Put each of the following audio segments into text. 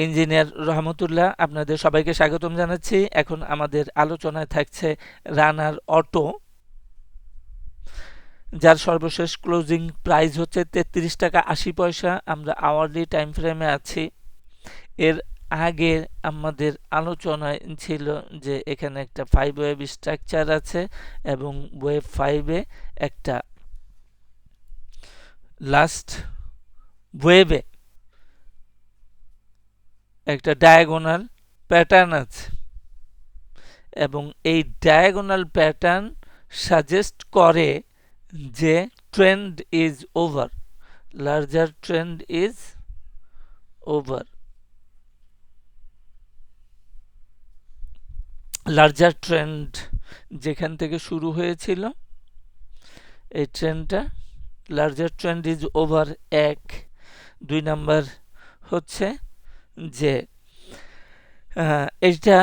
Engineer রহমতুল্লাহ, আপনাদের সবাইকে স্বাগতম জানাচ্ছি। এখন আমাদের আলোচনায় থাকছে রানার অটো, যার সর্বশেষ ক্লোজিং প্রাইস হচ্ছে 33 টাকা 80 পয়সা। আমরা আওয়ারলি টাইম ফ্রেমে আছি। এর আগে আমাদের আলোচনায় ছিল যে এখানে একটা 5 ওয়েভ স্ট্রাকচার আছে এবং ওয়েভ 5-এ একটা লাস্ট ওয়েভে একটা ডায়াগোনাল প্যাটার্ন আছে এবং এই ডায়াগোনাল প্যাটার্ন সাজেস্ট করে যে trend is over, larger trend is over. Larger trend যেখান থেকে শুরু হয়েছিল, এই ট্রেন্ডটা larger trend is over. 1 2 number হচ্ছে যে এটা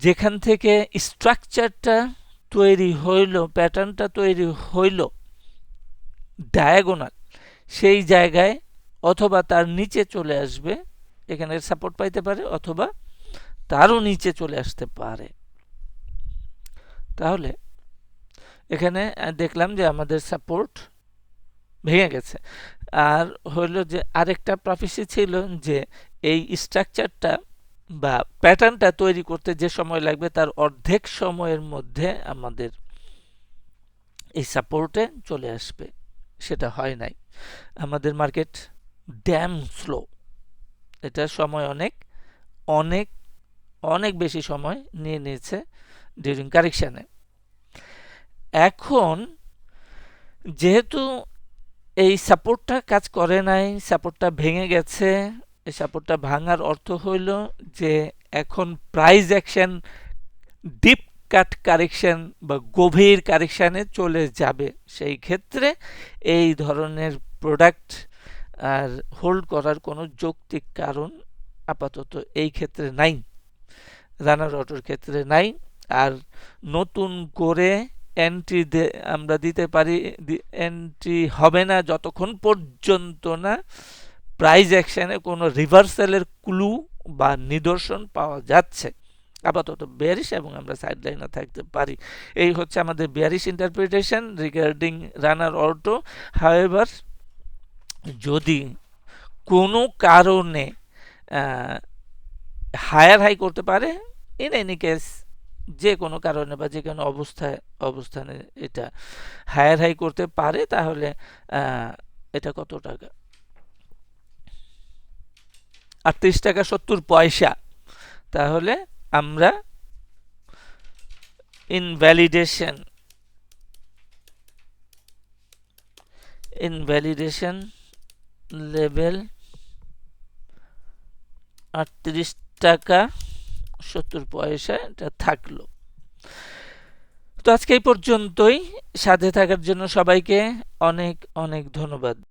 যেখান থেকে স্ট্রাকচারটা তৈরি হইল, প্যাটার্নটা তৈরি হইল ডায়াগোনাল, সেই জায়গায় অথবা তার নিচে চলে আসবে, এখানে সাপোর্ট পাইতে পারে অথবা তারও নিচে চলে আসতে পারে। তাহলে এখানে দেখলাম যে আমাদের সাপোর্ট ভেঙে গেছে। আর হইল যে আরেকটা প্রফেসি ছিল যে এই স্ট্রাকচারটা বা প্যাটার্নটা তৈরি করতে যে সময় লাগবে তার অর্ধেক সময়ের মধ্যে আমাদের এই সাপোর্টে চলে আসবে। সেটা হয় নাই। আমাদের মার্কেট ড্যাম স্লো, এটার সময় অনেক অনেক অনেক বেশি সময় নিয়ে নিয়েছে ডিউরিং কারেকশানে। এখন যেহেতু এই সাপোর্টটা কাজ করে নাই, সাপোর্টটা ভেঙে গেছে, এই সাপোর্টটা ভাঙার অর্থ হইল যে এখন প্রাইস অ্যাকশন ডিপ কাট কারেকশন বা গভীর কারেকশানে চলে যাবে। সেই ক্ষেত্রে এই ধরনের প্রোডাক্ট আর হোল্ড করার কোনো যৌক্তিক কারণ আপাতত এই ক্ষেত্রে নাই, রানার অটোর ক্ষেত্রে নাই। আর নতুন করে এন্ট্রি আমরা দিতে পারি, এন্ট্রি হবে না যতক্ষণ পর্যন্ত না প্রাইস অ্যাকশনে কোনো রিভার্সালের ক্লু বা নিদর্শন পাওয়া যাচ্ছে। আপাতত বেয়ারিশ এবং আমরা সাইড লাইনে থাকতে পারি। এই হচ্ছে আমাদের বেয়ারিশ ইন্টারপ্রিটেশন রিগার্ডিং রানার অটো। হাউএভার যদি কোনো কারণে হায়ার হাই করতে পারে, ইন এনি কেস যে কোনো কারণে বা যে কোনো অবস্থানে এটা হায়ার হাই করতে পারে, তাহলে এটা কত টাকা, 38 টাকা 70 পয়সা। তাহলে আমরা ইনভ্যালিডেশন লেভেল 38 টাকা 70 পয়সা এটা থাকলো। তো আজকে এই পর্যন্তই। সাথে থাকার জন্য সবাইকে অনেক অনেক ধন্যবাদ।